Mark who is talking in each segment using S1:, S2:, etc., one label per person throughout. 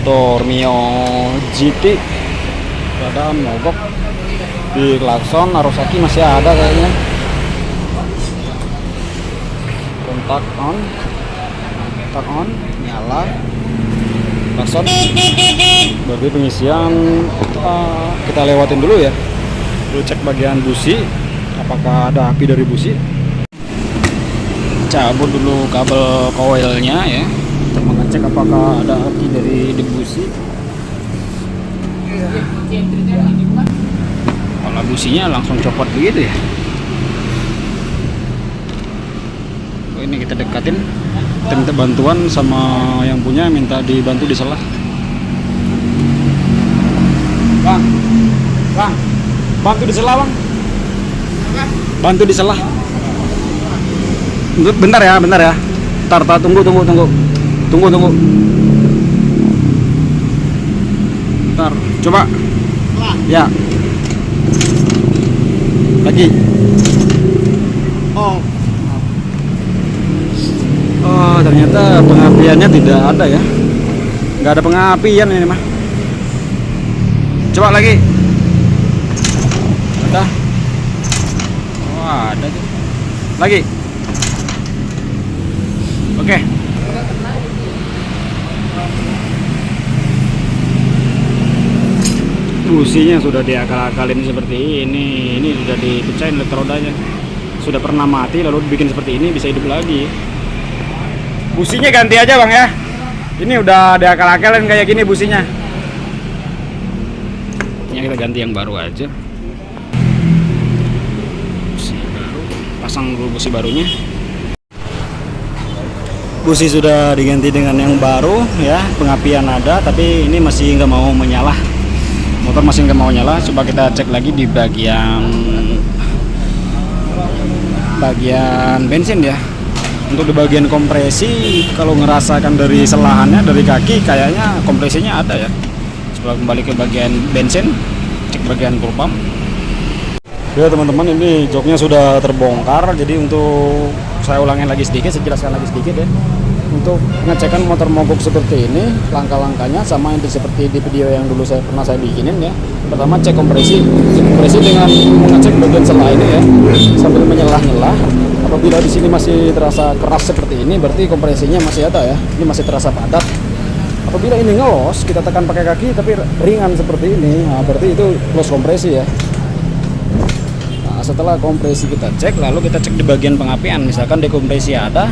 S1: motor Mio GT ada mogok di klakson. Arosaki masih ada kayaknya. Kontak on nyala, klakson. Berarti pengisian kita lewatin dulu ya. Dulu cek bagian busi, apakah ada api dari busi. Cabut dulu kabel koilnya ya, untuk mengecek apakah ada api dari busi. Kalau businya langsung copot begitu ya. Ini kita dekatin, kita minta bantuan sama yang punya, minta dibantu diselah. Bang, bantu diselah bang. Bantu diselah. Bentar ya. Bentar, tunggu. Bentar, coba. Ya. Lagi. Oh, ternyata pengapiannya tidak ada ya. Nggak ada pengapian ini mah. Coba lagi. Ada. Oh, ada tuh. Lagi. Oke. Businya sudah diakal-akalin seperti ini. Ini sudah dipecahin elektrodanya. Sudah pernah mati lalu dibikin seperti ini, bisa hidup lagi. Businya ganti aja bang ya. Ini udah diakal-akalin kayak gini businya. Ini kita ganti yang baru aja. Busi baru. Pasang dulu busi barunya. Busi sudah diganti dengan yang baru ya, pengapian ada, tapi ini masih nggak mau menyala. Motor masih nggak mau nyala. Coba kita cek lagi di bagian bensin ya. Untuk di bagian kompresi, kalau ngerasakan dari selahannya, dari kaki, kayaknya kompresinya ada ya. Coba kembali ke bagian bensin, cek bagian fuel pump. Ya teman-teman, ini joknya sudah terbongkar. Jadi untuk saya ulangin lagi sedikit, saya jelaskan lagi sedikit ya. Untuk pengecekan motor mogok seperti ini, langkah-langkahnya sama yang seperti di video yang dulu pernah saya bikinin ya. Pertama cek kompresi dengan mengecek bagian selah ini ya, sambil menyelah-nyelah. Apabila di sini masih terasa keras seperti ini, berarti kompresinya masih ada ya. Ini masih terasa padat. Apabila ini ngelos, kita tekan pakai kaki tapi ringan seperti ini, nah, berarti itu close kompresi ya. Nah, setelah kompresi kita cek, lalu kita cek di bagian pengapian. Misalkan dekompresi ada,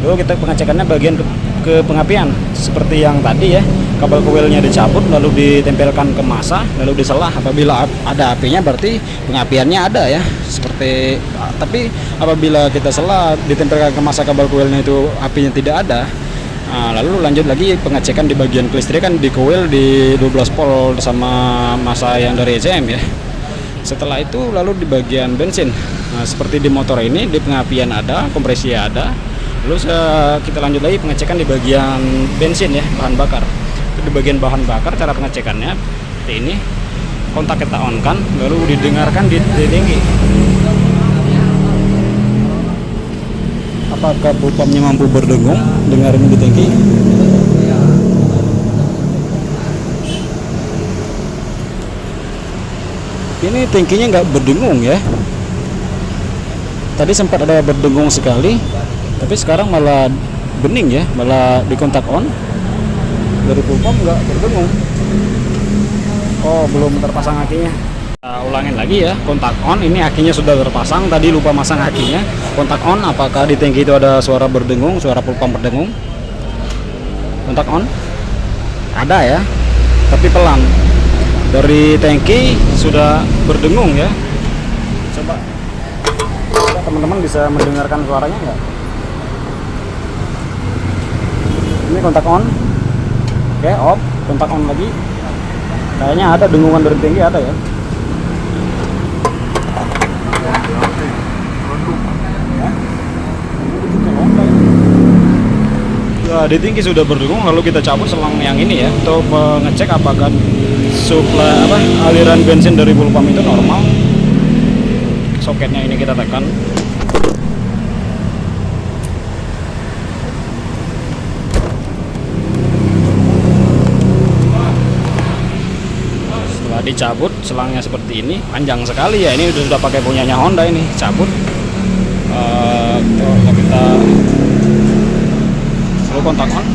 S1: lalu kita pengecekannya bagian ke pengapian seperti yang tadi ya. Kabel koilnya dicabut lalu ditempelkan ke masa lalu diselah. Apabila ada apinya berarti pengapiannya ada ya. Tapi apabila kita selah ditempelkan ke masa kabel koilnya itu apinya tidak ada. Nah, lalu lanjut lagi pengecekan di bagian kelistrikan di koil di 12 volt sama masa yang dari ECM ya. Setelah itu lalu di bagian bensin. Nah, seperti di motor ini di pengapian ada, kompresi ada. Lalu kita lanjut lagi pengecekan di bagian bensin ya, bahan bakar. Di bagian bahan bakar cara pengecekannya seperti ini. Kontak kita on kan, lalu didengarkan di tinggi. Apakah fuel pumpnya mampu berdengung? Dengarin di tinggi. Ini tangkinya nggak berdengung ya. Tadi sempat ada berdengung sekali, tapi sekarang malah bening ya, malah di kontak on. Dari fuel pump nggak berdengung. Oh, belum terpasang akinya. Kita ulangin lagi ya, kontak on. Ini akinya sudah terpasang, tadi lupa masang akinya. Kontak on, apakah di tangki itu ada suara berdengung, suara fuel pump berdengung? Kontak on, ada ya, tapi pelan. Dari tangki sudah berdengung ya. Coba teman-teman bisa mendengarkan suaranya nggak? Ini kontak on. Oke, off, kontak on lagi. Kayaknya ada dengungan dari tinggi, ada ya. Nah, di tinggi sudah berdengung, lalu kita cabut selang yang ini ya untuk mengecek apakah aliran bensin dari fuel pump itu normal. Soketnya ini kita tekan. dicabut selangnya seperti ini, panjang sekali ya. Ini sudah pakai punyanya Honda ini, cabut. Kita lalu kontak on.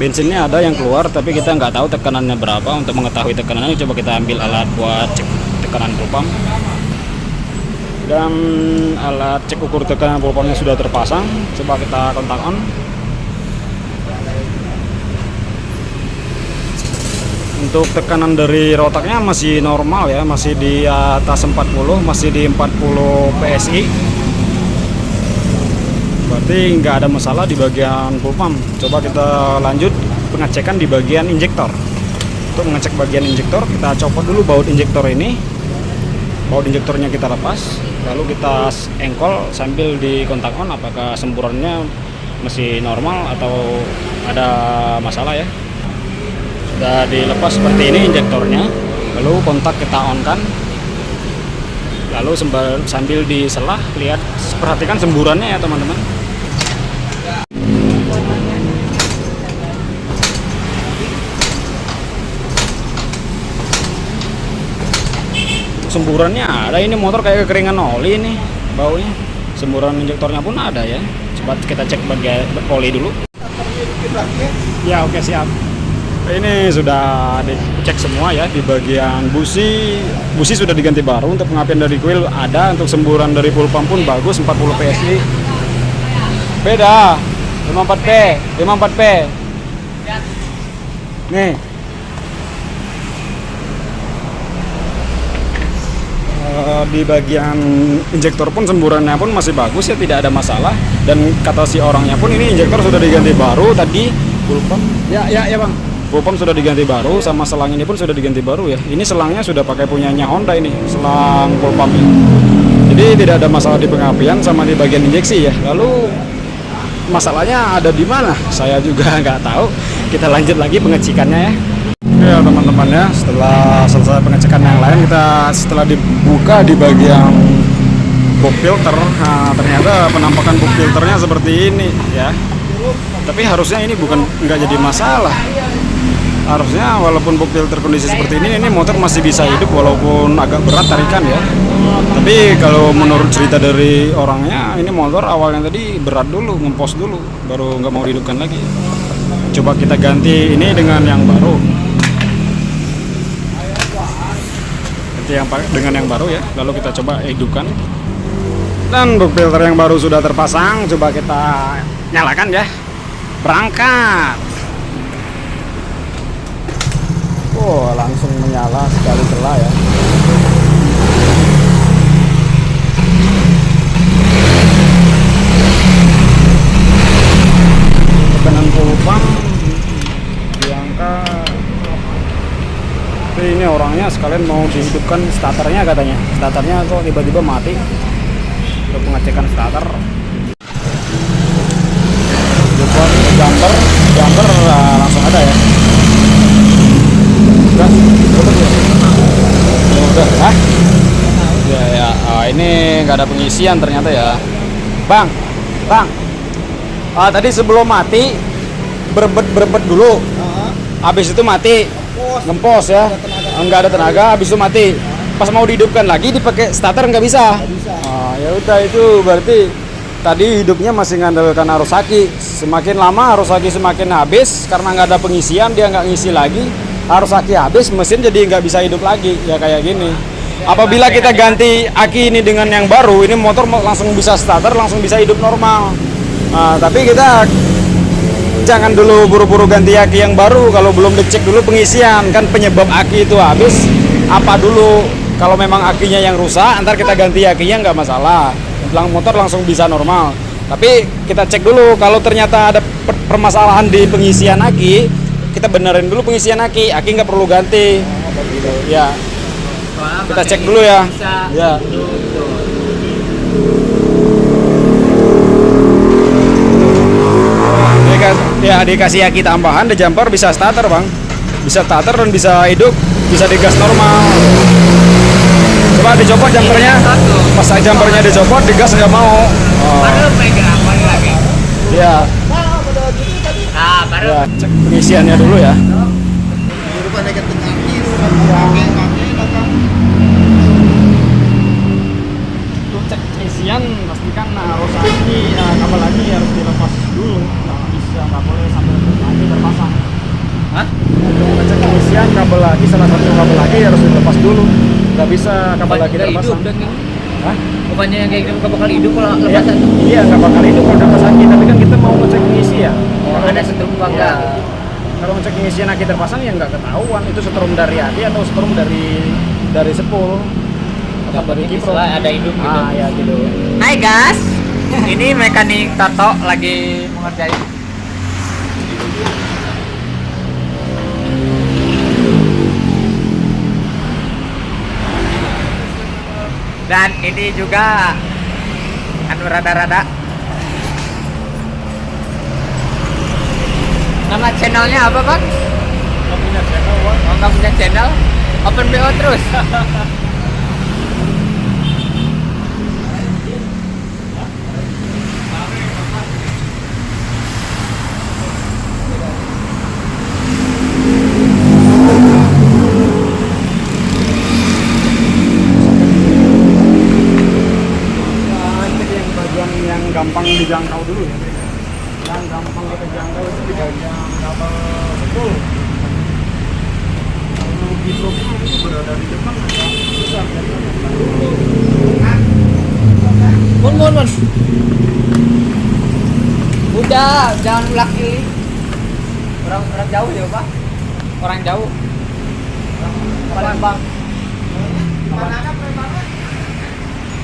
S1: Bensinnya ada yang keluar, tapi kita nggak tahu tekanannya berapa. Untuk mengetahui tekanannya, coba kita ambil alat buat cek tekanan fuel pump. Dan alat cek ukur tekanan fuel pumpnya sudah terpasang. Coba kita kontak on. Untuk tekanan dari rotaknya masih normal ya, masih di atas 40, masih di 40 PSI. Berarti nggak ada masalah di bagian fuel pump. Coba kita lanjut pengecekan di bagian injektor. Untuk mengecek bagian injektor, kita copot dulu baut injektor ini. Baut injektornya kita lepas, lalu kita engkol sambil di kontak on apakah semburannya masih normal atau ada masalah ya. Sudah dilepas seperti ini injektornya, lalu kontak kita on kan, lalu sambil diselah lihat, perhatikan semburannya ya teman-teman. Semburannya ada, ini motor kayak kekeringan oli nih baunya. Semburan injektornya pun ada ya. Coba kita cek bagian oli dulu. Ya oke, siap. Ini sudah dicek semua ya di bagian busi. Busi sudah diganti baru, untuk pengapian dari kuil ada, untuk semburan dari fuel pump pun bagus 40 PSI. Beda 54P, 54P. Nih. Di bagian injektor pun semburannya pun masih bagus ya, tidak ada masalah. Dan kata si orangnya pun ini injektor sudah diganti baru tadi. Fuel pump ya bang, fuel pump sudah diganti baru, sama selang ini pun sudah diganti baru ya. Ini selangnya sudah pakai punyanya Honda ini, selang fuel pump ini. Jadi tidak ada masalah di pengapian sama di bagian injeksi ya. Lalu masalahnya ada di mana? Saya juga nggak tahu. Kita lanjut lagi pengecekannya ya. Ya teman-teman ya, setelah selesai pengecekan yang lain, kita setelah dibuka di bagian box filter, nah ternyata penampakan box filternya seperti ini ya. Tapi harusnya ini nggak jadi masalah. Harusnya walaupun box filter kondisi seperti ini motor masih bisa hidup walaupun agak berat tarikan ya. Tapi kalau menurut cerita dari orangnya, ini motor awalnya tadi berat dulu, ngempos dulu, baru nggak mau dihidupkan lagi. Coba kita ganti ini dengan yang baru. Dengan yang baru ya, lalu kita coba hidupkan. Dan box filter yang baru sudah terpasang, coba kita nyalakan ya. Berangkat. Oh, langsung menyala sekali celah ya. Tekanan fuel pump diangkat. Ini orangnya sekalian mau dihidupkan starternya katanya. Starternya kok tiba-tiba mati. Untuk pengecekan starter. Jumper langsung ada ya. Udah, ya. Ini nggak ada pengisian ternyata ya. Bang. Tadi sebelum mati berbet dulu. Habis itu mati. Ngempos ya, nggak ada tenaga, habis itu mati. Pas mau dihidupkan lagi dipakai starter nggak bisa. Ya udah, itu berarti tadi hidupnya masih ngandalkan arus aki. Semakin lama arus aki semakin habis, karena nggak ada pengisian, dia nggak ngisi lagi. Arus aki habis, mesin jadi nggak bisa hidup lagi ya kayak gini. Apabila kita ganti aki ini dengan yang baru, ini motor langsung bisa starter, langsung bisa hidup normal. Tapi kita jangan dulu buru-buru ganti aki yang baru kalau belum dicek dulu pengisian. Kan penyebab aki itu habis apa dulu. Kalau memang akinya yang rusak, ntar kita ganti akinya nggak masalah, motor langsung bisa normal. Tapi kita cek dulu, kalau ternyata ada permasalahan di pengisian aki, kita benerin dulu pengisian aki nggak perlu ganti ya. Kita cek dulu ya. Ya, dikasih aki tambahan, di jumper bisa starter bang, bisa starter dan bisa hidup, bisa digas normal. Coba dicopot jumpernya, pas jumpernya dicopot, digas nggak mau. Ya. Ya, cek pengisiannya dulu ya. Untuk cek pengisian pastikan harus aki, kabel lagi harus dilepas dulu. Nggak boleh sampai lagi terpasang.
S2: Hah?
S1: Untuk ngecek pengisian kabel lagi, salah satu kabel lagi harus dilepas dulu. Nggak bisa kabel lagi terpasang. Hah?
S2: Bukannya yang kayak gitu nggak bakal hidup kalau
S1: Iya,
S2: lepasan?
S1: iya nggak bakal hidup kalau lepas aki, tapi kan kita mau ngecek pengisian.
S2: Oh, ada setrum apa enggak?
S1: Ya, kalau ngecek pengisian aki terpasang ya nggak ketahuan itu setrum dari aki atau setrum dari sepul atau dari kiprok.
S2: Ada hidup gitu.
S1: Ah ya gitu.
S2: Hai guys, ini mekanik Toto lagi mengerjain. Dan ini juga anu rada-rada. Nama channelnya apa bang?
S1: Nggak punya channel, Bang.
S2: Oh, nggak punya channel? Open BO terus?
S1: Nah, ini yang bagian yang gampang dijangkau dulu ya. Yang gampang kita jangkau itu di bagian kabel sepul. Kalau kiproknya itu berada di depan agak susah ya.
S2: Mun. Udah, jangan ulak kiri. Orang jauh ya pak? Orang jauh. Palembang.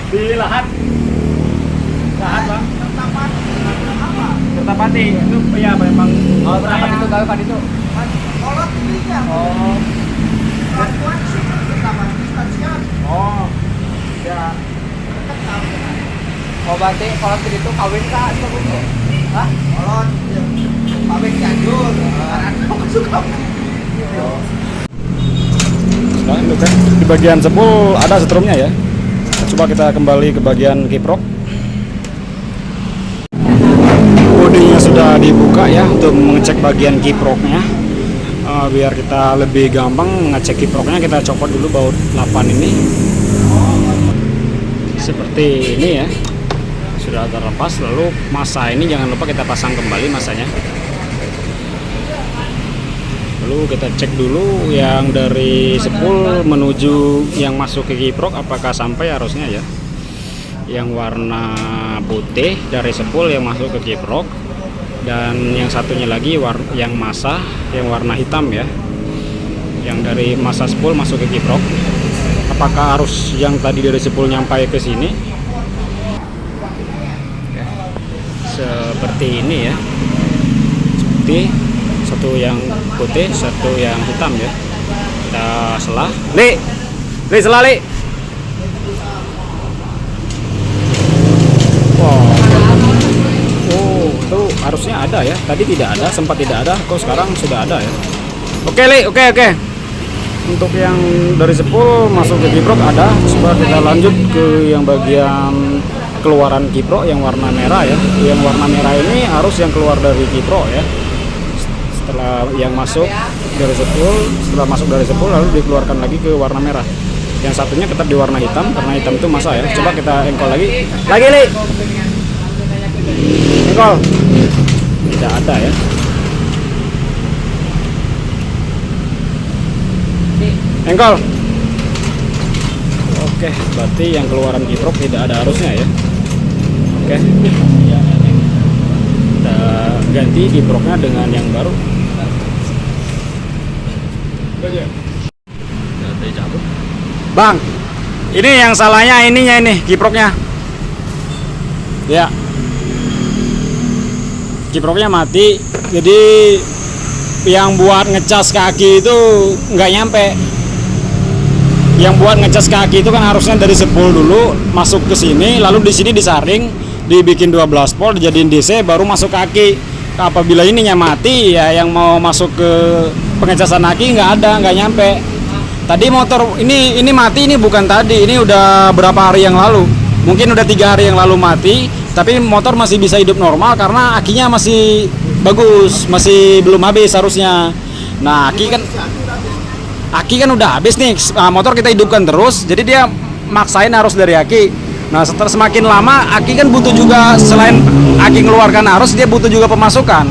S1: Di Lahat. Lahat bang. Kertapati itu ya memang.
S2: Oh, berapa itu gawe pak itu? Oh,
S1: Oh ya.
S2: oh berarti kalau itu kawin kak? Hah?
S1: Nah, itu kan di bagian sepul ada setrumnya ya. Coba kita kembali ke bagian kiprok. Bodinya sudah dibuka ya untuk mengecek bagian kiproknya. Biar kita lebih gampang mengecek kiproknya, kita copot dulu baut 8 ini. Seperti ini ya. Sudah terlepas, lalu masa ini jangan lupa kita pasang kembali masanya. Lalu kita cek dulu yang dari sepul menuju yang masuk ke kiprok apakah sampai arusnya ya. Yang warna putih dari sepul yang masuk ke kiprok, dan yang satunya lagi yang masa yang warna hitam ya. Yang dari masa sepul masuk ke kiprok. Apakah arus yang tadi dari sepul nyampai ke sini? Seperti ini ya. Seperti satu yang putih, satu yang hitam ya. Kita selah. Li selah li. Wow. Oh, itu harusnya ada ya. Tadi tidak ada, sempat tidak ada. Kok sekarang sudah ada ya. Oke li, oke. Untuk yang dari sepul masuk ke kiprok ada. Coba kita lanjut ke yang bagian keluaran kiprok yang warna merah ya. Yang warna merah ini arus yang keluar dari kiprok ya. Setelah yang masuk dari sepul, setelah masuk dari sepul lalu dikeluarkan lagi ke warna merah. Yang satunya tetap di warna hitam karena hitam itu masa ya. Coba kita engkol lagi li. Engkol. Tidak ada ya. Engkol. Oke, berarti yang keluaran kiprok tidak ada arusnya ya. Oke. Kita ganti kiproknya dengan yang baru. Bang, ini yang salahnya ininya ini kiproknya. Ya. Kiproknya mati. Jadi yang buat ngecas kaki itu nggak nyampe. Yang buat ngecas kaki itu kan harusnya dari sepul dulu masuk ke sini, lalu di sini disaring, dibikin 12 volt, dijadiin DC, baru masuk kaki. Apabila ininya mati ya, yang mau masuk ke pengecasan kaki nggak nyampe. Tadi motor ini mati, ini bukan tadi, ini udah berapa hari yang lalu, mungkin udah 3 hari yang lalu mati, tapi motor masih bisa hidup normal karena akinya masih bagus, masih belum habis harusnya. Nah, aki kan udah habis nih. Motor kita hidupkan terus, jadi dia maksain arus dari aki. Nah, setelah semakin lama aki kan butuh juga, selain aki ngeluarkan arus, dia butuh juga pemasukan,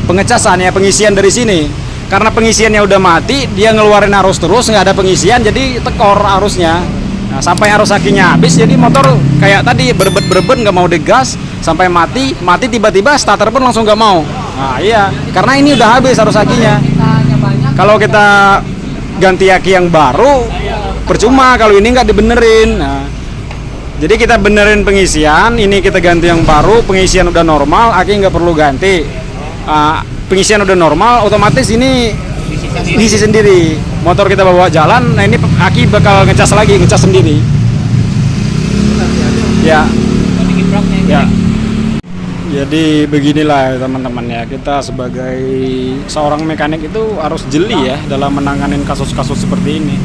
S1: pengecasan ya, pengisian dari sini. Karena pengisiannya udah mati, dia ngeluarin arus terus, nggak ada pengisian, jadi tekor arusnya. Nah, sampai arus akinya habis, jadi motor kayak tadi berebet nggak mau digas, sampai mati tiba-tiba starter pun langsung nggak mau. Nah iya, karena ini udah habis arus akinya. Kalau kita ganti aki yang baru, percuma kalau ini nggak dibenerin. Nah, jadi kita benerin pengisian, ini kita ganti yang baru, pengisian udah normal, aki nggak perlu ganti. Pengisian udah normal, otomatis ini diisi sendiri. Motor kita bawa jalan, nah ini aki bakal ngecas sendiri. Ya. Ya. Jadi beginilah teman-teman ya, kita sebagai seorang mekanik itu harus jeli ya dalam menangani kasus-kasus seperti ini.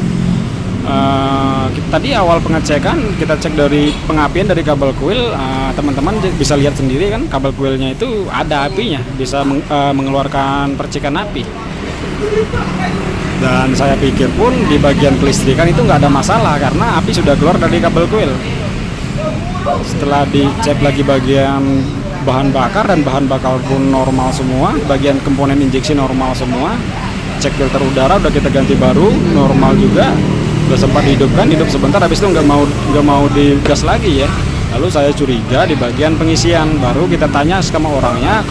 S1: Tadi awal pengecekan kita cek dari pengapian dari kabel kuil, teman-teman bisa lihat sendiri kan, kabel kuilnya itu ada apinya, bisa mengeluarkan percikan api. Dan saya pikir pun di bagian kelistrikan itu nggak ada masalah karena api sudah keluar dari kabel kuil. Setelah dicek lagi bagian bahan bakar, dan bahan bakar pun normal semua, bagian komponen injeksi normal semua, cek filter udara udah kita ganti baru, normal juga, udah sempat hidup sebentar, habis itu nggak mau digas lagi ya. Lalu saya curiga di bagian pengisian, baru kita tanya sama orangnya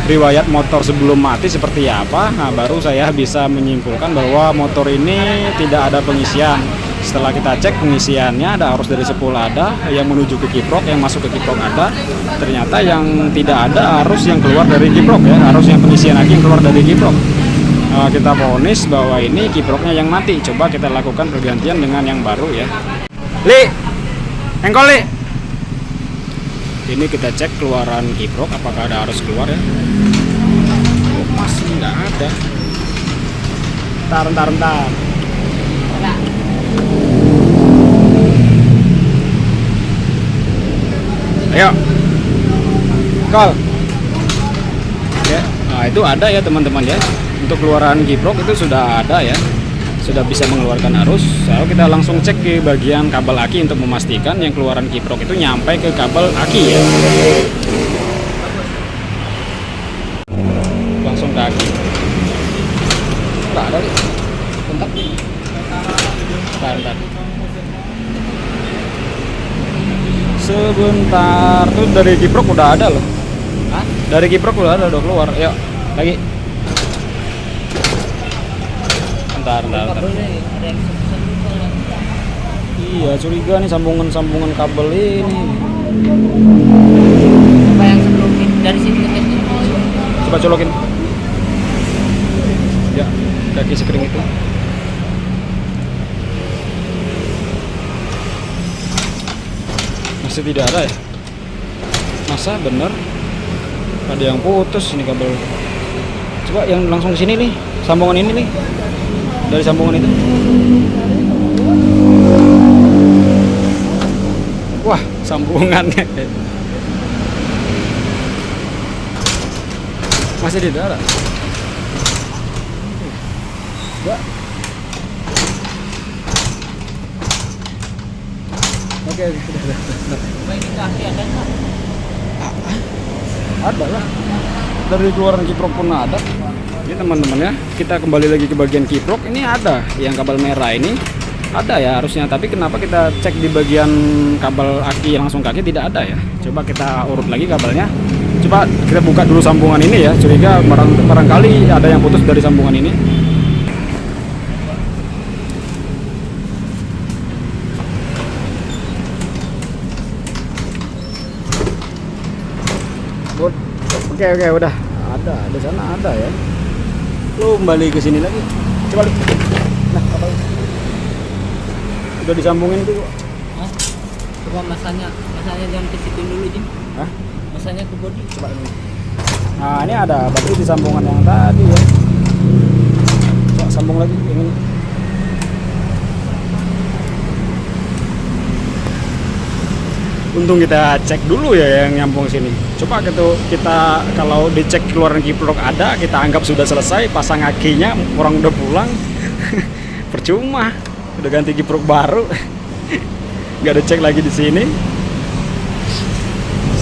S1: riwayat motor sebelum mati seperti apa. Nah, baru saya bisa menyimpulkan bahwa motor ini tidak ada pengisian. Setelah kita cek pengisiannya, ada arus dari spool ada, yang menuju ke kiprok, yang masuk ke kiprok ada. Ternyata yang tidak ada arus yang keluar dari kiprok ya, arus yang pengisian lagi yang keluar dari kiprok. Kita vonis bahwa ini kiproknya yang mati. Coba kita lakukan pergantian dengan yang baru ya. Li, engkol Li. Ini kita cek keluaran kiprok, apakah ada arus keluar ya. Oh, masih nggak ada. Bentar. Ayo, call. Ya, nah itu ada ya teman-teman ya. Untuk keluaran kiprok itu sudah ada ya, sudah bisa mengeluarkan arus. Lalu kita langsung cek ke bagian kabel aki untuk memastikan yang keluaran kiprok itu nyampe ke kabel aki ya. Langsung ke aki. Nggak ada nih. Bentar. Sebentar, tuh dari kiprok udah ada loh. Hah? Dari kiprok udah keluar. Yuk, lagi. Bentar. Iya, curiga nih sambungan kabel ini.
S2: Apa yang sebelum dari sini ke sini?
S1: Coba colokin. Ya, kaki sekering itu. Masih tidak ada ya? Masa bener? Ada yang putus ini kabel. Coba yang langsung ke sini nih, sambungan ini nih. Dari sambungan itu. Wah, sambungannya. Masih tidak ada. Ya. Oke, sudah. Ada lah. Dari keluaran kiprok pun ada. Ini teman-teman ya, kita kembali lagi ke bagian kiprok. Ini ada yang kabel merah ini, ada ya harusnya. Tapi kenapa kita cek di bagian kabel aki langsung ke aki tidak ada ya? Coba kita urut lagi kabelnya. Coba kita buka dulu sambungan ini ya. Curiga barangkali ada yang putus dari sambungan ini. Oke, udah ada di sana ada ya. Lu kembali ke sini lagi. Coba lu. Nah, apa? Udah disambungin tuh.
S2: Hah? Coba masanya jangan ke situ dulu, Jim.
S1: Hah?
S2: Masanya ke bodi.
S1: Coba ini. Nah, ini ada berarti di sambungan yang tadi ya. Coba sambung lagi ini. Untung kita cek dulu ya yang nyambung sini. Coba kita kalau dicek keluaran kiprok ada, kita anggap sudah selesai, pasang akinya, orang udah pulang. Percuma, udah ganti kiprok baru. Nggak ada cek lagi di sini.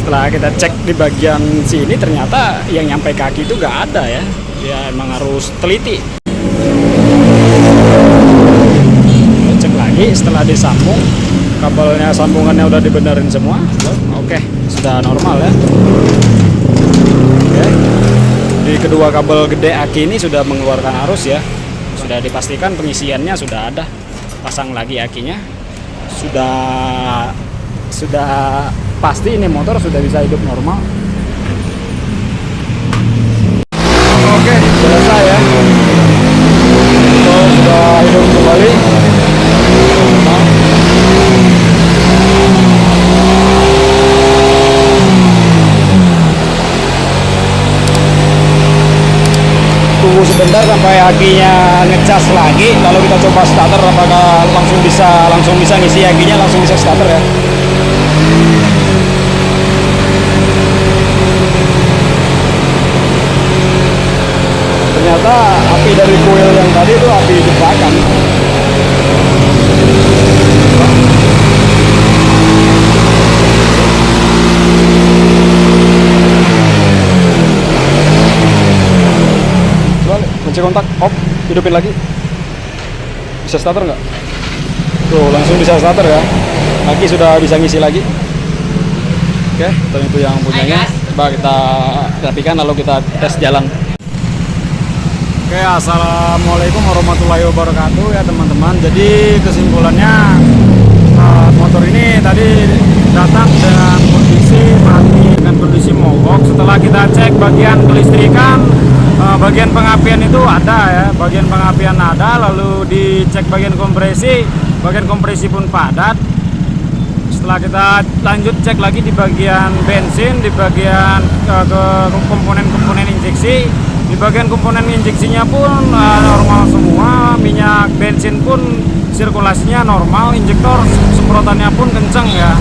S1: Setelah kita cek di bagian sini, ternyata yang nyampe kaki itu nggak ada ya. Ya emang harus teliti. Kita cek lagi setelah disambung. Kabelnya, sambungannya udah dibenerin semua. Oke, sudah normal ya. Oke. Di kedua kabel gede aki ini sudah mengeluarkan arus ya. Sudah dipastikan pengisiannya sudah ada. Pasang lagi akinya. Sudah pasti ini motor sudah bisa hidup normal. Oke, selesai ya. Motor sudah hidup kembali. Tunggu sebentar sampai akinya ngecas lagi, lalu kita coba starter apakah langsung bisa ngisi akinya, langsung bisa starter ya. Ternyata api dari kuil yang tadi itu api jebakan. Kunci kontak off, hidupin lagi. Bisa starter nggak? Tuh langsung bisa starter ya. Aki sudah bisa ngisi lagi. Oke, itu yang punyanya. Coba kita rapikan lalu kita tes jalan. Oke, assalamualaikum warahmatullahi wabarakatuh ya teman-teman. Jadi kesimpulannya motor ini tadi datang dengan kondisi mati, dengan kondisi mogok. Setelah kita cek bagian kelistrikan, bagian pengapian itu ada ya, bagian pengapian ada, lalu dicek bagian kompresi pun padat. Setelah kita lanjut cek lagi di bagian bensin, di bagian komponen-komponen injeksi, di bagian komponen injeksinya pun normal semua, minyak bensin pun sirkulasinya normal, injektor semprotannya pun kenceng ya.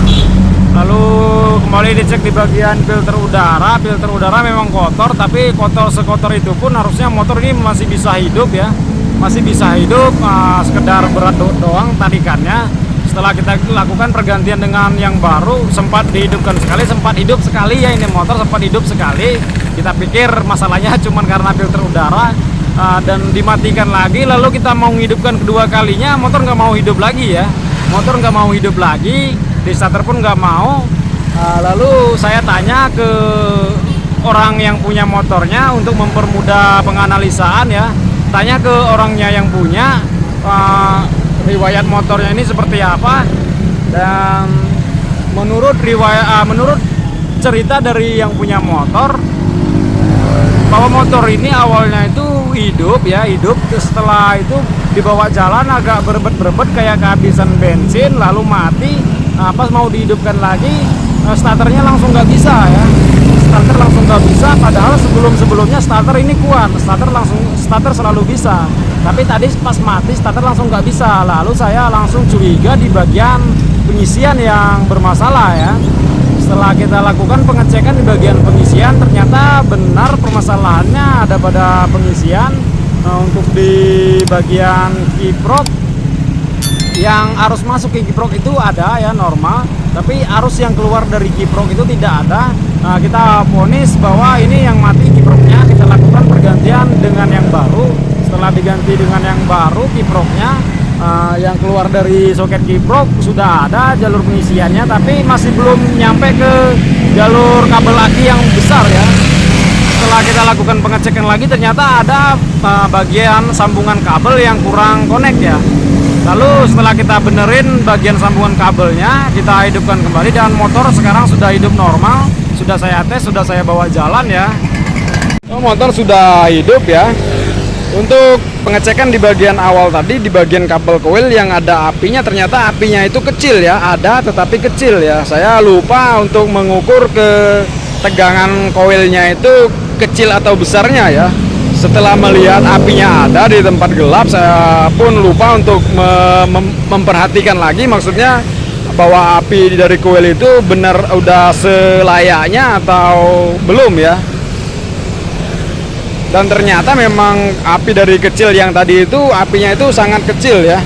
S1: Lalu kembali dicek di bagian filter udara memang kotor, tapi kotor sekotor itu pun harusnya motor ini masih bisa hidup ya, masih bisa hidup, sekedar berat doang tarikannya. Setelah kita lakukan pergantian dengan yang baru, sempat hidup sekali ya, ini motor sempat hidup sekali. Kita pikir masalahnya cuma karena filter udara, dan dimatikan lagi, lalu kita mau menghidupkan kedua kalinya, motor nggak mau hidup lagi ya, di starter pun nggak mau. Lalu saya tanya ke orang yang punya motornya untuk mempermudah penganalisaan ya, tanya ke orangnya yang punya riwayat motornya ini seperti apa, dan menurut cerita dari yang punya motor, bahwa motor ini awalnya itu hidup, setelah itu dibawa jalan agak berebet kayak kehabisan bensin, lalu mati. Nah, pas mau dihidupkan lagi, starternya langsung nggak bisa ya, padahal sebelumnya starter ini kuat, starter selalu bisa, tapi tadi pas mati starter langsung nggak bisa. Lalu saya langsung curiga di bagian pengisian yang bermasalah ya. Setelah kita lakukan pengecekan di bagian pengisian, ternyata benar permasalahannya ada pada pengisian. Untuk di bagian kiprok, yang arus masuk ke kiprok itu ada ya normal, tapi arus yang keluar dari kiprok itu tidak ada. Nah, kita vonis bahwa ini yang mati kiproknya, kita lakukan pergantian dengan yang baru. Setelah diganti dengan yang baru kiproknya, yang keluar dari soket kiprok sudah ada jalur pengisiannya, tapi masih belum nyampe ke jalur kabel aki yang besar ya. Setelah kita lakukan pengecekan lagi, ternyata ada bagian sambungan kabel yang kurang connect ya. Lalu setelah kita benerin bagian sambungan kabelnya, kita hidupkan kembali, dan motor sekarang sudah hidup normal. Sudah saya tes, sudah saya bawa jalan ya. Motor sudah hidup ya. Untuk pengecekan di bagian awal tadi, di bagian kabel koil yang ada apinya, ternyata apinya itu kecil ya, ada tetapi kecil ya. Saya lupa untuk mengukur ke tegangan koilnya itu kecil atau besarnya ya. Setelah melihat apinya ada di tempat gelap, saya pun lupa untuk memperhatikan lagi, maksudnya bahwa api dari kuil itu benar udah selayaknya atau belum ya. Dan ternyata memang api dari kecil yang tadi itu apinya itu sangat kecil ya.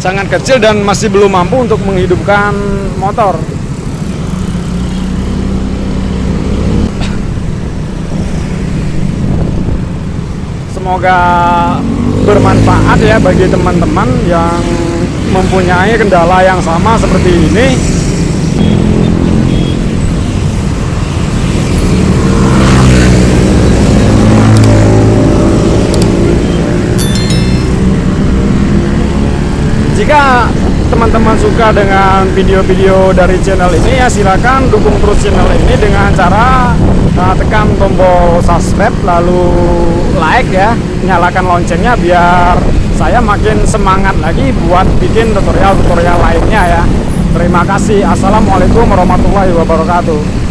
S1: Sangat kecil dan masih belum mampu untuk menghidupkan motor. Semoga bermanfaat ya bagi teman-teman yang mempunyai kendala yang sama seperti ini. Jika teman-teman suka dengan video-video dari channel ini ya silakan dukung terus channel ini dengan cara tekan tombol subscribe lalu like ya, nyalakan loncengnya biar saya makin semangat lagi buat bikin tutorial-tutorial lainnya ya. Terima kasih. Assalamualaikum warahmatullahi wabarakatuh.